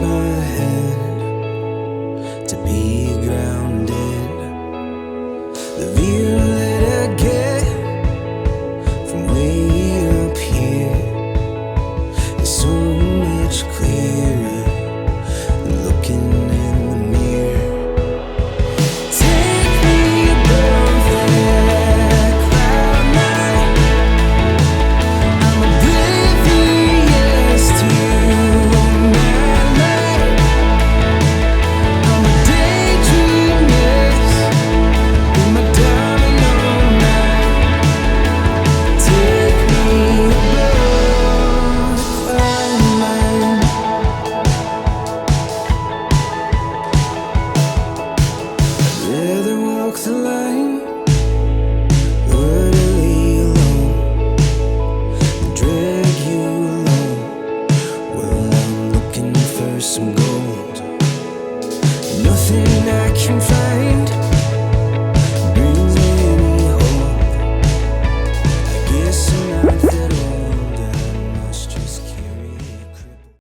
my head to be grounded. The view that I get from way up here is so much clearer than looking in the mirror. Take me above that cloud nine. I'm oblivious to my light. I'm a daydreamless in my domino night. Take me above the cloud nine. I'd rather walk the line utterly alone than drag you along. Well, I'm looking for some gold. Nothing I can find